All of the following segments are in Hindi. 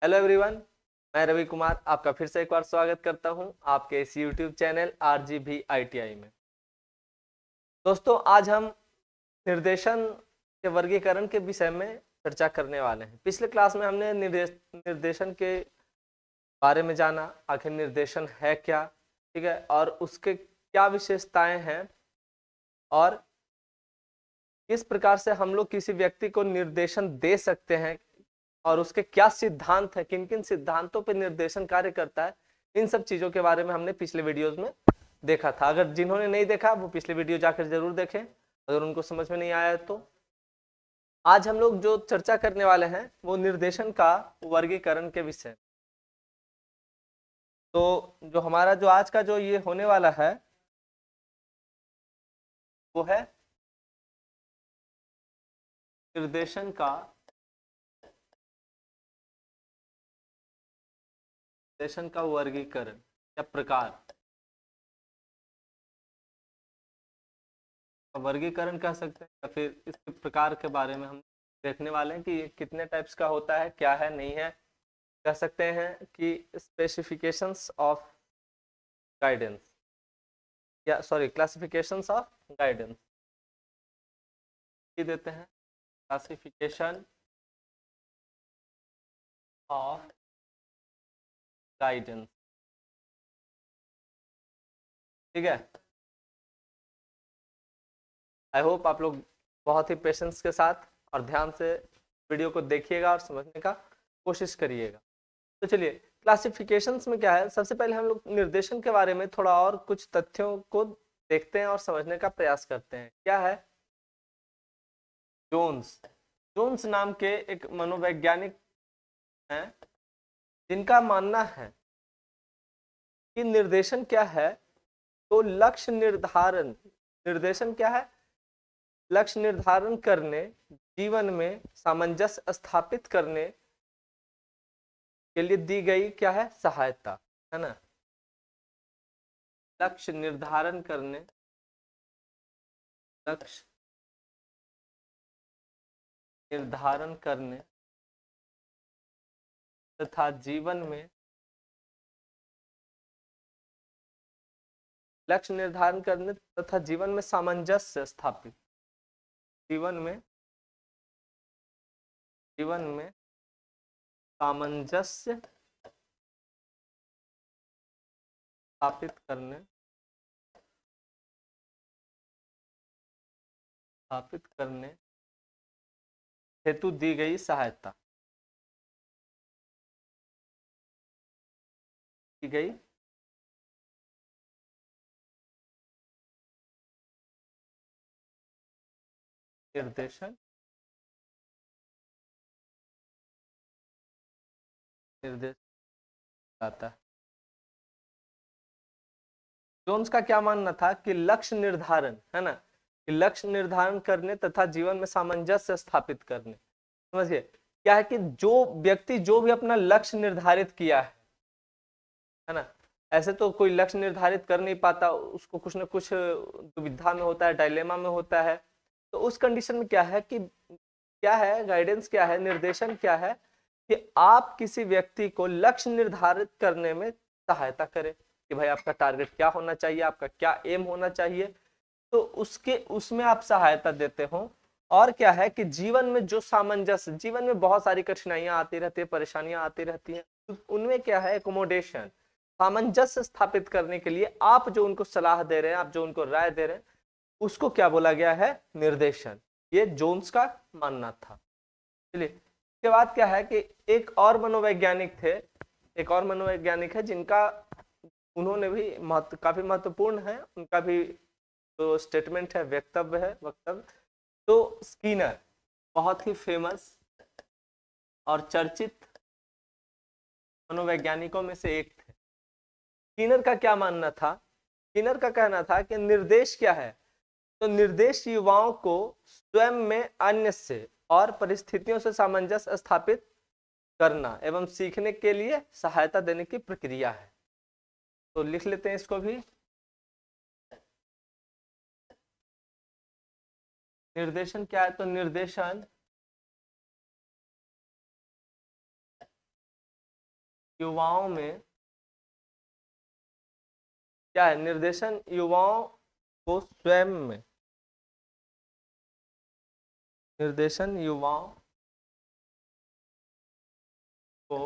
हेलो एवरीवन, मैं रवि कुमार आपका फिर से एक बार स्वागत करता हूं आपके इस यूट्यूब चैनल RGB ITI में। दोस्तों, आज हम निर्देशन के वर्गीकरण के विषय में चर्चा करने वाले हैं। पिछले क्लास में हमने निर्देशन के बारे में जाना, आखिर निर्देशन है क्या, ठीक है, और उसके क्या विशेषताएं हैं और किस प्रकार से हम लोग किसी व्यक्ति को निर्देशन दे सकते हैं और उसके क्या सिद्धांत है, किन किन सिद्धांतों पर निर्देशन कार्य करता है। इन सब चीजों के बारे में हमने पिछले वीडियोस में देखा था। अगर जिन्होंने नहीं देखा वो पिछले वीडियो जाकर जरूर देखें, अगर उनको समझ में नहीं आया तो। आज हम लोग जो चर्चा करने वाले हैं वो निर्देशन का वर्गीकरण के विषय। तो जो हमारा जो आज का जो ये होने वाला है वो है निर्देशन का वर्गीकरण या प्रकार। वर्गीकरण कह सकते हैं या फिर इसके प्रकार के बारे में हम देखने वाले हैं कि ये कितने टाइप्स का होता है, क्या है, नहीं है। कह सकते हैं कि स्पेसिफिकेशंस ऑफ गाइडेंस या सॉरी क्लासिफिकेशंस ऑफ गाइडेंस ये देते हैं। क्लासिफिकेशन ऑफ गाइडेंस, ठीक है। आई होप आप लोग बहुत ही पेशेंस के साथ और ध्यान से वीडियो को देखिएगा और समझने का कोशिश करिएगा। तो चलिए, क्लासिफिकेशंस में क्या है, सबसे पहले हम लोग निर्देशन के बारे में थोड़ा और कुछ तथ्यों को देखते हैं और समझने का प्रयास करते हैं। क्या है? जोन्स। जोन्स नाम के एक मनोवैज्ञानिक हैं जिनका मानना है कि निर्देशन क्या है, तो लक्ष्य निर्धारण। निर्देशन क्या है? लक्ष्य निर्धारण करने, जीवन में सामंजस्य स्थापित करने के लिए दी गई क्या है, सहायता, है ना। लक्ष्य निर्धारण करने, लक्ष्य निर्धारण करने तथा जीवन में लक्ष्य निर्धारण करने तथा जीवन में सामंजस्य स्थापित, जीवन में सामंजस्य स्थापित करने हेतु दी गई सहायता, दी गई निर्देशन निर्देश आता है। जोन्स का क्या मानना था कि लक्ष्य निर्धारण, है ना, कि लक्ष्य निर्धारण करने तथा जीवन में सामंजस्य स्थापित करने। समझिए क्या है कि जो व्यक्ति जो भी अपना लक्ष्य निर्धारित किया है ना, ऐसे तो कोई लक्ष्य निर्धारित कर नहीं पाता, उसको कुछ ना कुछ दुविधा में होता है, डायलेमा में होता है। तो उस कंडीशन में क्या है कि क्या है गाइडेंस, क्या है निर्देशन, क्या है कि आप किसी व्यक्ति को लक्ष्य निर्धारित करने में सहायता करें कि भाई आपका टारगेट क्या होना चाहिए, आपका क्या एम होना चाहिए, तो उसके उसमें आप सहायता देते हो। और क्या है कि जीवन में जो सामंजस्य, जीवन में बहुत सारी कठिनाइयां आती रहती है, परेशानियां आती रहती हैं, उनमें क्या है एकोमोडेशन, सामंजस्य स्थापित करने के लिए आप जो उनको सलाह दे रहे हैं, आप जो उनको राय दे रहे हैं, उसको क्या बोला गया है, निर्देशन। ये जोन्स का मानना था। चलिए, इसके बाद क्या है कि एक और मनोवैज्ञानिक थे, एक और मनोवैज्ञानिक है जिनका उन्होंने भी काफी महत्वपूर्ण है, उनका भी जो स्टेटमेंट है, वक्तव्य। तो स्कीनर बहुत ही फेमस और चर्चित मनोवैज्ञानिकों में से एक थे। स्कीनर का क्या मानना था? स्कीनर का कहना था कि निर्देश क्या है, तो निर्देश युवाओं को स्वयं में अन्य से और परिस्थितियों से सामंजस्य स्थापित करना एवं सीखने के लिए सहायता देने की प्रक्रिया है। तो लिख लेते हैं इसको भी। निर्देशन क्या है? तो निर्देशन युवाओं में क्या है, निर्देशन युवाओं को स्वयं में, निर्देशन युवाओं को,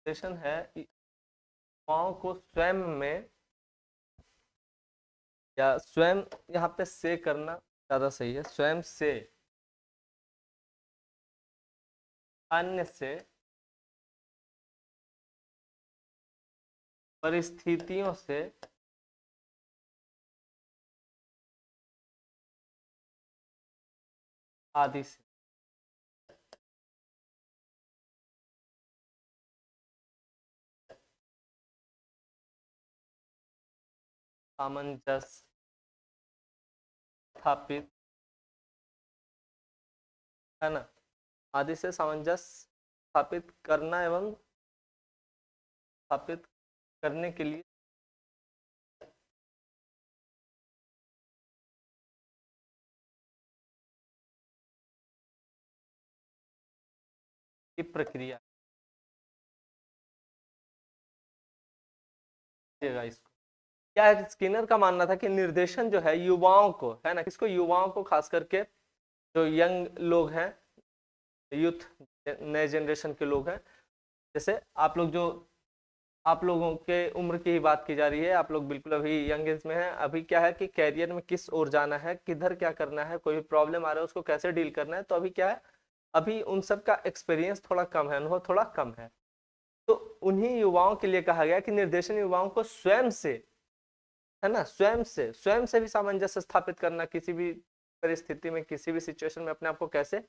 निर्देशन है युवाओं को स्वयं में, या स्वयं यहाँ पे से करना ज्यादा सही है, स्वयं से, अन्य से, परिस्थितियों से, आदि से, सामंजस्य स्थापित, है ना, आदि से सामंजस्य स्थापित करना एवं स्थापित करने के लिए की प्रक्रिया, इसको क्या है, स्किनर का मानना था कि निर्देशन जो है युवाओं को, है ना, किसको, युवाओं को, खास करके जो यंग लोग हैं, यूथ, नए जनरेशन के लोग हैं, जैसे आप लोग, जो आप लोगों के उम्र की ही बात की जा रही है, आप लोग बिल्कुल अभी यंग एज में हैं, अभी क्या है कि कैरियर में किस ओर जाना है, किधर क्या करना है, कोई भी प्रॉब्लम आ रहा है उसको कैसे डील करना है, तो अभी क्या है, अभी उन सब का एक्सपीरियंस थोड़ा कम है, अनुभव थोड़ा कम है। तो उन्हीं युवाओं के लिए कहा गया कि निर्देशन युवाओं को स्वयं से, है ना, स्वयं से भी सामंजस्य स्थापित करना, किसी भी परिस्थिति में, किसी भी सिचुएशन में अपने आप को कैसे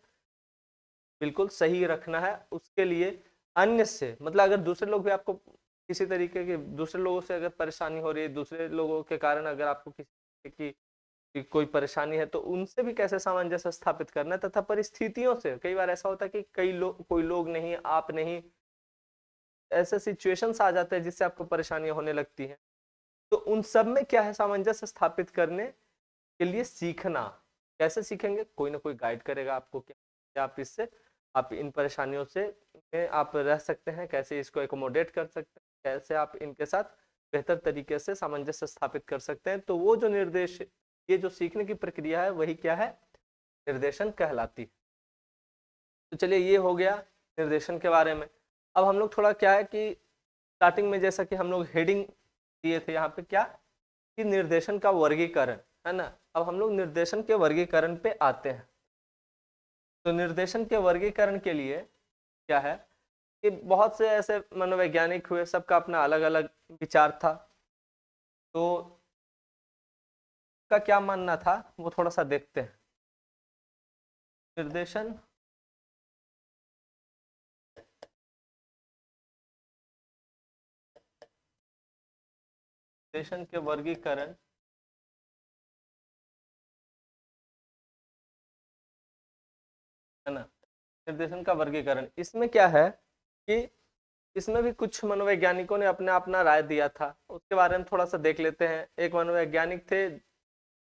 बिल्कुल सही रखना है, उसके लिए अन्य से, मतलब अगर दूसरे लोग भी आपको किसी तरीके के, दूसरे लोगों से अगर परेशानी हो रही है, दूसरे लोगों के कारण अगर आपको किसी की कोई परेशानी है, तो उनसे भी कैसे सामंजस्य स्थापित करना है, तथा परिस्थितियों से, कई बार ऐसा होता है कि कई लोग, कोई लोग नहीं, आप नहीं, ऐसे सिचुएशंस आ जाते हैं जिससे आपको परेशानियां होने लगती हैं, तो उन सब में क्या है, सामंजस्य स्थापित करने के लिए सीखना, कैसे सीखेंगे, कोई ना कोई गाइड करेगा आपको, क्या आप इससे, आप इन परेशानियों से आप रह सकते हैं, कैसे इसको एकोमोडेट कर सकते हैं, कैसे आप इनके साथ बेहतर तरीके से सामंजस्य स्थापित कर सकते हैं, तो वो जो निर्देश, ये जो सीखने की प्रक्रिया है, वही क्या है, निर्देशन कहलाती है। तो चलिए, ये हो गया निर्देशन के बारे में। अब हम लोग थोड़ा क्या है कि स्टार्टिंग में जैसा कि हम लोग हेडिंग दिए थे यहाँ पे, क्या कि निर्देशन का वर्गीकरण, है ना, अब हम लोग निर्देशन के वर्गीकरण पे आते हैं। तो निर्देशन के वर्गीकरण के लिए क्या है कि बहुत से ऐसे मनोवैज्ञानिक हुए, सबका अपना अलग अलग विचार था, तो का क्या मानना था वो थोड़ा सा देखते हैं। निर्देशन निर्देशन के वर्गीकरण, है ना, निर्देशन का वर्गीकरण, इसमें क्या है कि इसमें भी कुछ मनोवैज्ञानिकों ने अपने अपना राय दिया था, उसके बारे में थोड़ा सा देख लेते हैं। एक मनोवैज्ञानिक थे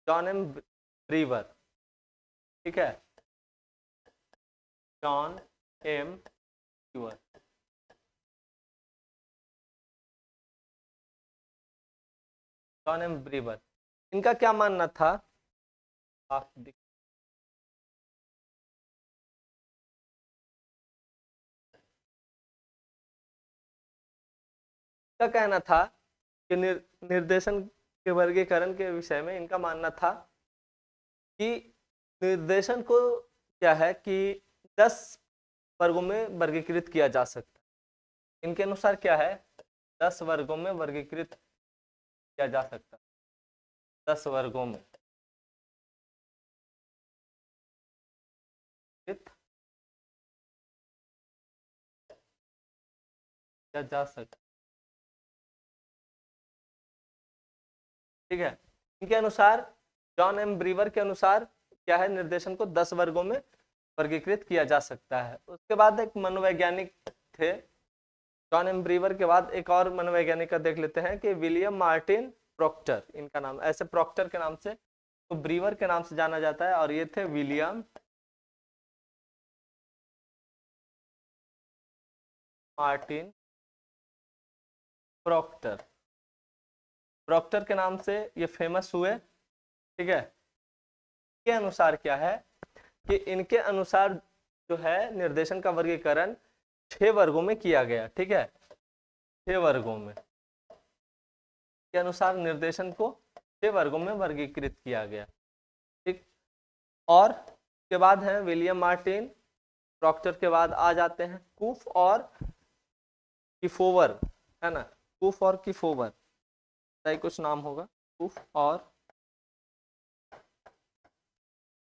जॉन एम ब्रीवर, ठीक है, John M Brewer, John M Brewer, इनका क्या मानना था, आप का कहना था कि निर्देशन के वर्गीकरण के विषय में इनका मानना था कि निर्देशन को क्या है कि 10 वर्गों में वर्गीकृत किया जा सकता है। इनके अनुसार क्या है, 10 वर्गों में वर्गीकृत किया जा सकता है, 10 वर्गों में किया जा सकता, ठीक है। इनके अनुसार, जॉन एम ब्रीवर के अनुसार क्या है, निर्देशन को 10 वर्गों में वर्गीकृत किया जा सकता है। उसके बाद एक मनोवैज्ञानिक थे, जॉन एम ब्रीवर के बाद एक और मनोवैज्ञानिक का देख लेते हैं कि विलियम मार्टिन प्रोक्टर, इनका नाम ऐसे प्रोक्टर के नाम से, तो ब्रीवर के नाम से जाना जाता है, और ये थे विलियम मार्टिन प्रॉक्टर, प्रॉक्टर के नाम से ये फेमस हुए। ठीक है, के अनुसार क्या है कि इनके अनुसार जो है निर्देशन का वर्गीकरण 6 वर्गों में किया गया। ठीक है, 6 वर्गों में, के अनुसार निर्देशन को 6 वर्गों में वर्गीकृत किया गया। ठीक, और के बाद है विलियम मार्टिन प्रॉक्टर के बाद आ जाते हैं कूफ और किफोवर, है ना, कूफ और किफोवर, सही कुछ नाम होगा, कूफ और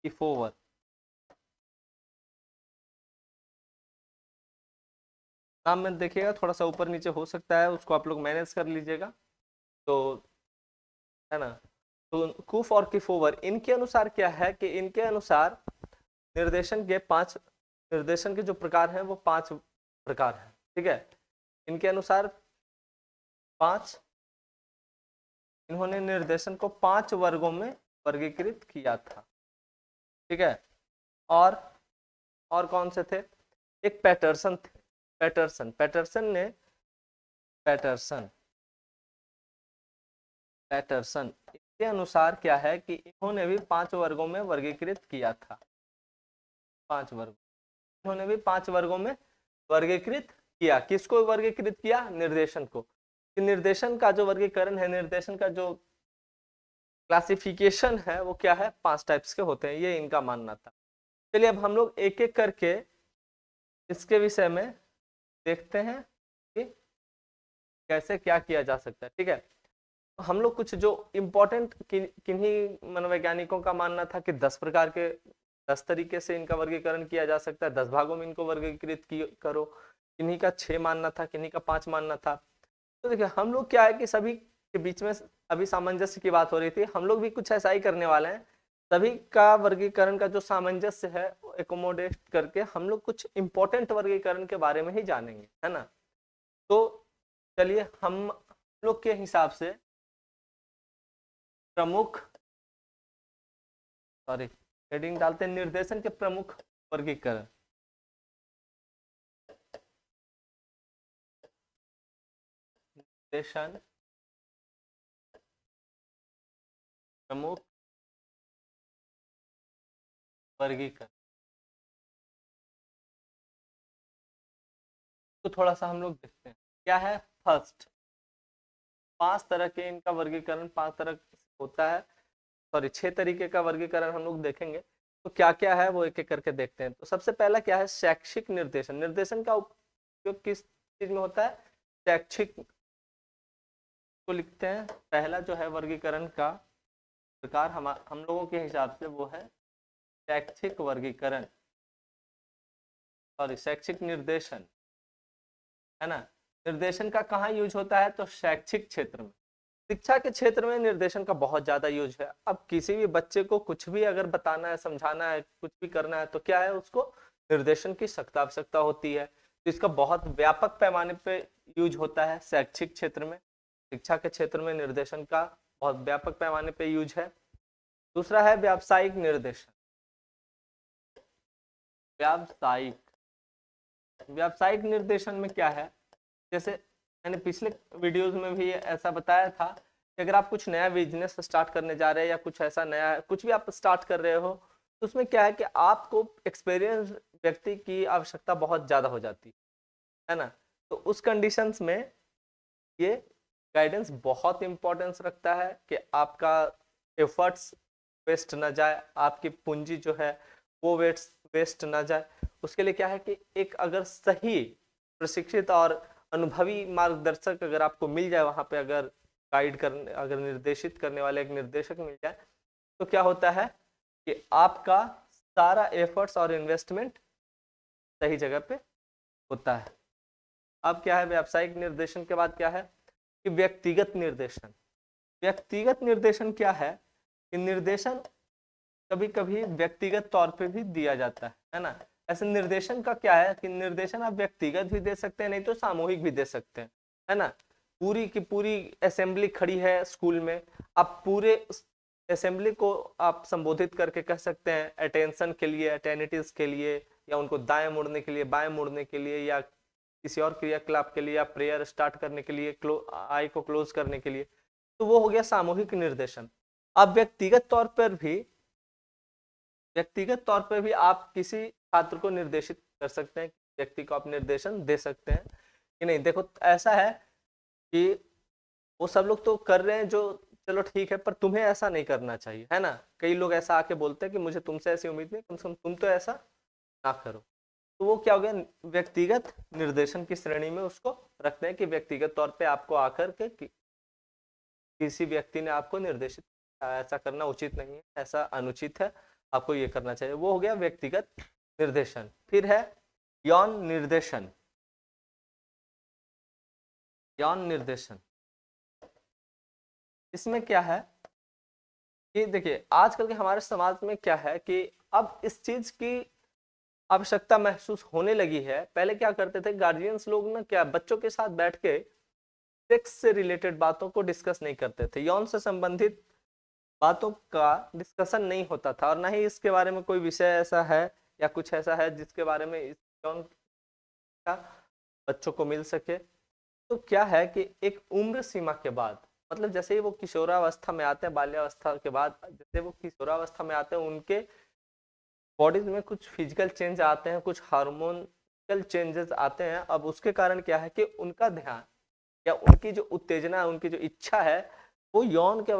किफोवर। नाम में देखिएगा थोड़ा सा ऊपर नीचे हो सकता है, उसको आप लोग मैनेज कर लीजिएगा, तो है ना। तो कूफ और किफोवर, इनके अनुसार क्या है कि इनके अनुसार निर्देशन के जो प्रकार हैं वो 5 प्रकार हैं। ठीक है, इनके अनुसार 5, इन्होंने निर्देशन को 5 वर्गों में वर्गीकृत किया था। ठीक है, और कौन से थे, एक पैटरसन थे, पैटरसन इसके अनुसार क्या है कि इन्होंने भी 5 वर्गों में वर्गीकृत किया था। 5 वर्ग, इन्होंने भी 5 वर्गों में वर्गीकृत किया। किसको वर्गीकृत किया, निर्देशन को। निर्देशन का जो वर्गीकरण है, निर्देशन का जो क्लासिफिकेशन है वो क्या है, 5 टाइप्स के होते हैं, ये इनका मानना था। चलिए अब हम लोग एक एक करके इसके विषय में देखते हैं कि कैसे क्या किया जा सकता है। ठीक है, हम लोग कुछ जो इम्पोर्टेंट किन्हीं मनोवैज्ञानिकों का मानना था कि 10 तरीके से इनका वर्गीकरण किया जा सकता है, 10 भागों में इनको वर्गीकृत करो। किन्हीं का 6 मानना था, किन्हीं का 5 मानना था। तो देखिए हम लोग क्या है कि सभी के बीच में अभी सामंजस्य की बात हो रही थी, हम लोग भी कुछ ऐसा ही करने वाले हैं। सभी का वर्गीकरण का जो सामंजस्य है एकोमोडेट करके हम लोग कुछ इंपॉर्टेंट वर्गीकरण के बारे में ही जानेंगे, है ना। तो चलिए हम लोग के हिसाब से हेडिंग डालते हैं निर्देशन के प्रमुख वर्गीकरण। निर्देशन प्रमुख वर्गीकरण, तो थोड़ा सा हम लोग देखते हैं क्या है। फर्स्ट, 5 तरह के इनका वर्गीकरण 5 तरह होता है, 6 तरीके का वर्गीकरण हम लोग देखेंगे। तो क्या क्या है वो एक एक करके देखते हैं। तो सबसे पहला क्या है, शैक्षिक निर्देशन। निर्देशन का उपयोग किस चीज में होता है, शैक्षिक को लिखते हैं। पहला जो है वर्गीकरण का प्रकार हम लोगों के हिसाब से वो है शैक्षिक वर्गीकरण, शैक्षिक निर्देशन, है ना। निर्देशन का कहाँ यूज होता है, तो शैक्षिक क्षेत्र में, शिक्षा के क्षेत्र में निर्देशन का बहुत ज्यादा यूज है। अब किसी भी बच्चे को कुछ भी अगर बताना है, समझाना है, कुछ भी करना है, तो क्या है, उसको निर्देशन की सख्त आवश्यकता होती है। तो इसका बहुत व्यापक पैमाने पे यूज होता है शैक्षिक क्षेत्र में। शिक्षा के क्षेत्र में निर्देशन का बहुत व्यापक पैमाने पे यूज है। दूसरा है व्यावसायिक निर्देशन। व्यावसायिक निर्देशन में क्या है, जैसे मैंने पिछले वीडियोस में भी ऐसा बताया था कि अगर आप कुछ नया बिजनेस स्टार्ट करने जा रहे हैं या कुछ ऐसा नया कुछ भी आप स्टार्ट कर रहे हो, तो उसमें क्या है कि आपको एक्सपीरियंस व्यक्ति की आवश्यकता बहुत ज़्यादा हो जाती है ना। तो उस कंडीशंस में ये गाइडेंस बहुत इंपॉर्टेंस रखता है कि आपका एफर्ट्स वेस्ट ना जाए, आपकी पूंजी जो है वो वेस्ट ना जाए। उसके लिए क्या है कि एक अगर सही प्रशिक्षित और अनुभवी मार्गदर्शक अगर आपको मिल जाए, वहां पे अगर अगर निर्देशित करने वाले एक निर्देशक मिल जाए, तो क्या होता है कि आपका सारा एफर्ट्स और इन्वेस्टमेंट सही जगह पे होता है। अब क्या है, व्यावसायिक निर्देशन के बाद क्या है कि व्यक्तिगत निर्देशन। व्यक्तिगत निर्देशन क्या है कि निर्देशन कभी कभी व्यक्तिगत तौर पे भी दिया जाता है ना। ऐसे निर्देशन का क्या है कि निर्देशन आप व्यक्तिगत भी दे सकते हैं, नहीं तो सामूहिक भी दे सकते हैं, है ना। पूरी की पूरी असेंबली खड़ी है स्कूल में, आप पूरे असेंबली को आप संबोधित करके कह सकते हैं अटेंशन के लिए, अटेनिटीज के लिए, या उनको दाएं मुड़ने के लिए, बाएं मुड़ने के लिए, या किसी और क्रियाकलाप के लिए या प्रेयर स्टार्ट करने के लिए, आई को क्लोज करने के लिए, तो वो हो गया सामूहिक निर्देशन। अब व्यक्तिगत तौर पर भी आप किसी छात्र को निर्देशित कर सकते हैं, व्यक्ति को आप निर्देशन दे सकते हैं कि नहीं देखो ऐसा है कि वो सब लोग तो कर रहे हैं जो चलो ठीक है, पर तुम्हें ऐसा नहीं करना चाहिए, है ना। कई लोग ऐसा आके बोलते हैं कि मुझे तुमसे ऐसी उम्मीद नहीं, कम से कम तुम तो ऐसा ना करो। तो वो क्या हो गया, व्यक्तिगत निर्देशन की श्रेणी में उसको रखते हैं कि व्यक्तिगत तौर पे आपको आकर के किसी व्यक्ति ने आपको निर्देशित, ऐसा करना उचित नहीं है, ऐसा अनुचित है, आपको ये करना चाहिए। वो हो गया व्यक्तिगत निर्देशन। फिर है यौन निर्देशन। यौन निर्देशन इसमें क्या है कि देखिए आजकल के हमारे समाज में क्या है कि अब इस चीज की आवश्यकता महसूस होने लगी है। पहले क्या करते थे गार्जियंस लोग ना, क्या बच्चों के साथ बैठ के सेक्स से रिलेटेड बातों को डिस्कस नहीं करते थे, यौन से संबंधित बातों का डिस्कशन नहीं होता था, और ना ही इसके बारे में कोई विषय ऐसा है या कुछ ऐसा है जिसके बारे में इस यौन का बच्चों को मिल सके। तो क्या है कि एक उम्र सीमा के बाद, मतलब जैसे ही वो किशोरावस्था में आते हैं, बाल्यावस्था के बाद जैसे वो किशोरावस्था में आते हैं, उनके बॉडीज में कुछ फिजिकल चेंज आते हैं, कुछ हार्मोनल चेंजेस आते हैं। अब उसके कारण क्या है कि उनका ध्यान या उनकी जो उत्तेजना है, उनकी जो इच्छा है, वो यौन के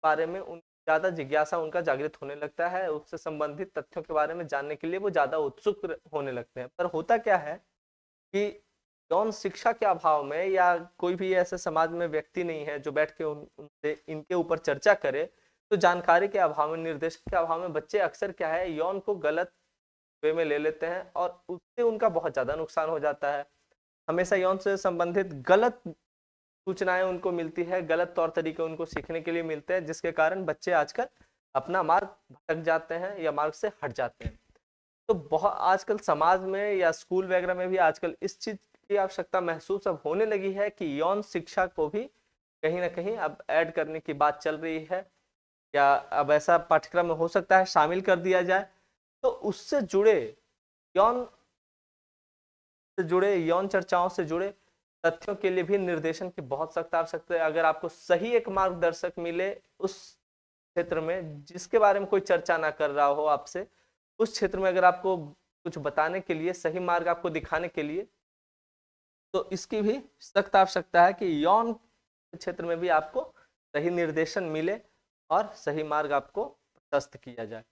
बारे में ज्यादा जिज्ञासा उनका जागृत होने लगता है, उससे संबंधित तथ्यों के बारे में जानने के लिए वो ज्यादा उत्सुक होने लगते हैं। पर होता क्या है कि यौन शिक्षा के अभाव में, या कोई भी ऐसे समाज में व्यक्ति नहीं है जो बैठ के उनसे इनके ऊपर चर्चा करे, तो जानकारी के अभाव में, निर्देशन के अभाव में बच्चे अक्सर क्या है यौन को गलत वे में ले लेते हैं, और उससे उनका बहुत ज्यादा नुकसान हो जाता है। हमेशा यौन से संबंधित गलत सूचनाएं उनको मिलती है, गलत तौर तरीके उनको सीखने के लिए मिलते हैं, जिसके कारण बच्चे आजकल अपना मार्ग भटक जाते हैं या मार्ग से हट जाते हैं। तो बहुत आजकल समाज में या स्कूल वगैरह में भी आजकल इस चीज की आवश्यकता महसूस अब होने लगी है कि यौन शिक्षा को भी कहीं ना कहीं अब ऐड करने की बात चल रही है, या अब ऐसा पाठ्यक्रम में हो सकता है शामिल कर दिया जाए। तो उससे जुड़े यौन चर्चाओं से जुड़े तथ्यों के लिए भी निर्देशन की बहुत सख्त आवश्यकता है। अगर आपको सही एक मार्गदर्शक मिले उस क्षेत्र में जिसके बारे में कोई चर्चा ना कर रहा हो आपसे, उस क्षेत्र में अगर आपको कुछ बताने के लिए, सही मार्ग आपको दिखाने के लिए, तो इसकी भी सख्त आवश्यकता है कि यौन क्षेत्र में भी आपको सही निर्देशन मिले और सही मार्ग आपको प्रशस्त किया जाए।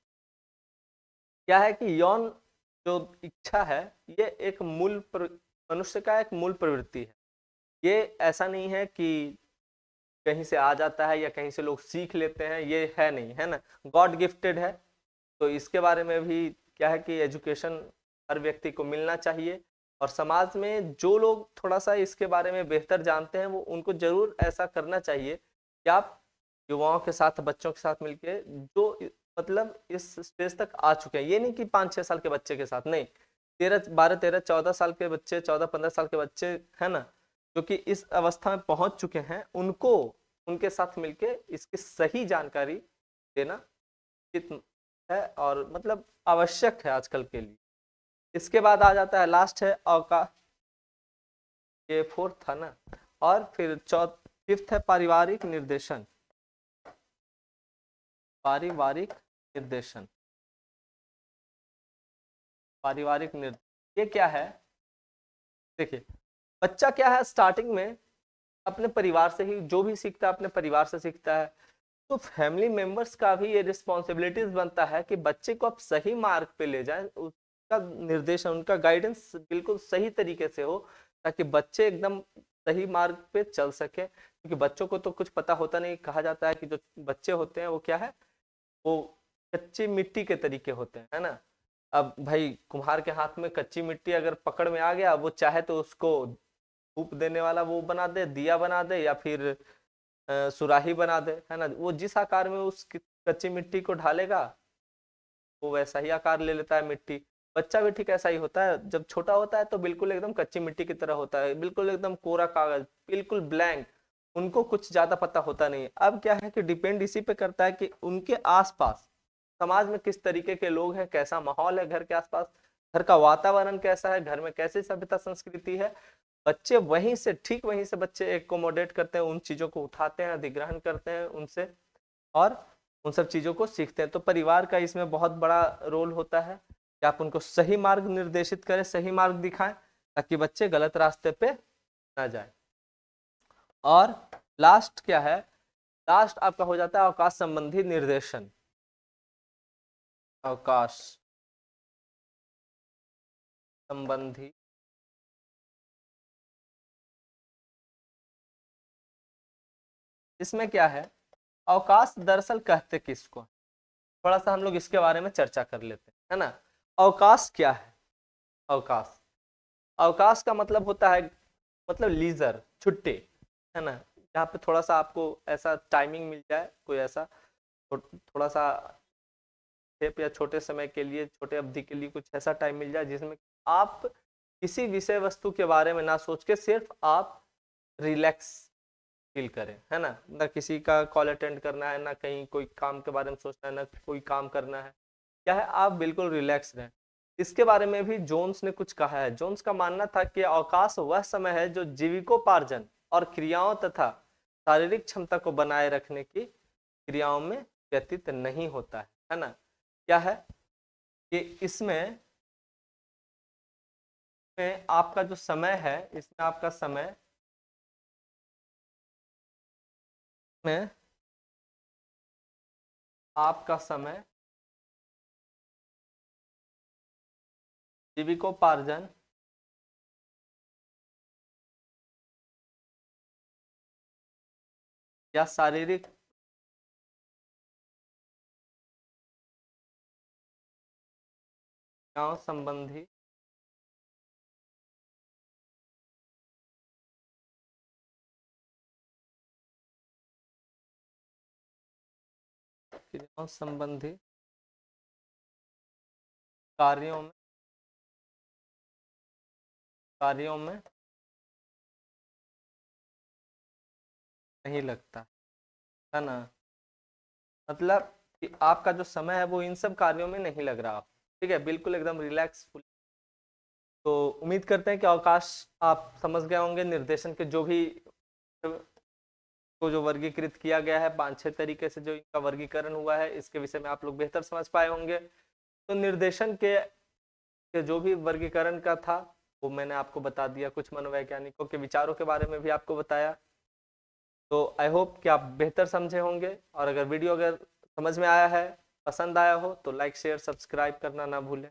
क्या है कि यौन जो इच्छा है, ये एक मनुष्य का एक मूल प्रवृत्ति है। ये ऐसा नहीं है कि कहीं से आ जाता है या कहीं से लोग सीख लेते हैं, ये है नहीं, है ना, गॉड गिफ्टेड है। तो इसके बारे में भी क्या है कि एजुकेशन हर व्यक्ति को मिलना चाहिए, और समाज में जो लोग थोड़ा सा इसके बारे में बेहतर जानते हैं, वो उनको जरूर ऐसा करना चाहिए कि आप युवाओं के साथ, बच्चों के साथ मिलके, जो मतलब इस स्टेज तक आ चुके हैं, ये नहीं कि 5-6 साल के बच्चे के साथ नहीं, 12-13-14 साल के बच्चे, 14-15 साल के बच्चे, है ना, जो कि इस अवस्था में पहुंच चुके हैं, उनको उनके साथ मिलके इसकी सही जानकारी देना है और मतलब आवश्यक है आजकल के लिए। इसके बाद आ जाता है लास्ट है अवकाश, ये फोर्थ था ना, और फिर फिफ्थ है पारिवारिक निर्देशन। पारिवारिक निर्देशन ये क्या है? देखिए बच्चा क्या है, स्टार्टिंग में अपने परिवार से ही जो भी सीखता है, अपने परिवार से सीखता है। तो फैमिली मेंबर्स का भी ये रिस्पॉन्सिबिलिटीज बनता है कि बच्चे को आप सही मार्ग पे ले जाएं, उसका निर्देशन, उनका गाइडेंस बिल्कुल सही तरीके से हो, ताकि बच्चे एकदम सही मार्ग पे चल सके। क्योंकि बच्चों को तो कुछ पता होता नहीं, कहा जाता है कि जो बच्चे होते हैं वो क्या है, वो कच्ची मिट्टी के तरीके होते हैं, है ना। अब भाई कुम्हार के हाथ में कच्ची मिट्टी अगर पकड़ में आ गया, वो चाहे तो उसको धूप देने वाला वो बना दे, दिया बना दे, या फिर सुराही बना दे, है ना। वो जिस आकार में उस कच्ची मिट्टी को ढालेगा, वो वैसा ही आकार ले लेता है मिट्टी। बच्चा भी ठीक ऐसा ही होता है, जब छोटा होता है तो बिल्कुल एकदम कच्ची मिट्टी की तरह होता है, बिल्कुल एकदम कोरा कागज, बिल्कुल ब्लैंक, उनको कुछ ज्यादा पता होता नहीं। अब क्या है कि डिपेंड इसी पे करता है कि उनके आसपास समाज में किस तरीके के लोग हैं, कैसा माहौल है घर के आसपास, घर का वातावरण कैसा है, घर में कैसी सभ्यता संस्कृति है, बच्चे वहीं से ठीक वहीं से बच्चे एकोमोडेट करते हैं, उन चीजों को उठाते हैं, अधिग्रहण करते हैं उनसे और उन सब चीजों को सीखते हैं। तो परिवार का इसमें बहुत बड़ा रोल होता है कि आप उनको सही मार्ग निर्देशित करें, सही मार्ग दिखाएं ताकि बच्चे गलत रास्ते पे ना जाए। और लास्ट क्या है, लास्ट आपका हो जाता है अवकाश संबंधी निर्देशन। अवकाश संबंधी इसमें क्या है, अवकाश दरअसल कहते किसको, थोड़ा सा हम लोग इसके बारे में चर्चा कर लेते हैं, है ना। अवकाश क्या है, अवकाश, अवकाश का मतलब होता है मतलब लीजर, छुट्टी, है ना। यहाँ पे थोड़ा सा आपको ऐसा टाइमिंग मिल जाए, कोई ऐसा थोड़ा सा या छोटे समय के लिए, छोटे अवधि के लिए कुछ ऐसा टाइम मिल जाए जिसमें आप किसी विषय वस्तु के बारे में ना सोच के सिर्फ आप रिलैक्स फील करें, है ना। ना किसी का कॉल अटेंड करना है, ना कहीं कोई काम के बारे में सोचना है, ना कोई काम करना है, क्या है आप बिल्कुल रिलैक्स रहें। इसके बारे में भी जोन्स ने कुछ कहा है। जोन्स का मानना था कि अवकाश वह समय है जो जीविकोपार्जन और क्रियाओं तथा शारीरिक क्षमता को बनाए रखने की क्रियाओं में व्यतीत नहीं होता है ना। क्या है कि इसमें आपका जो समय है, इसमें आपका समय में आपका समय जीविकोपार्जन या शारीरिक क्रियाओं संबंधी क्रियाओं संबंधी कार्यों में नहीं लगता, है ना। मतलब कि आपका जो समय है वो इन सब कार्यों में नहीं लग रहा, ठीक है, बिल्कुल एकदम रिलैक्सफुल। तो उम्मीद करते हैं कि अवकाश आप समझ गए होंगे। निर्देशन के जो भी को जो वर्गीकृत किया गया है, 5-6 तरीके से जो इनका वर्गीकरण हुआ है, इसके विषय में आप लोग बेहतर समझ पाए होंगे। तो निर्देशन के जो भी वर्गीकरण का था वो मैंने आपको बता दिया, कुछ मनोवैज्ञानिकों के विचारों के बारे में भी आपको बताया। तो आई होप कि आप बेहतर समझे होंगे, और अगर वीडियो अगर समझ में आया है, पसंद आया हो, तो लाइक शेयर सब्सक्राइब करना ना भूलें।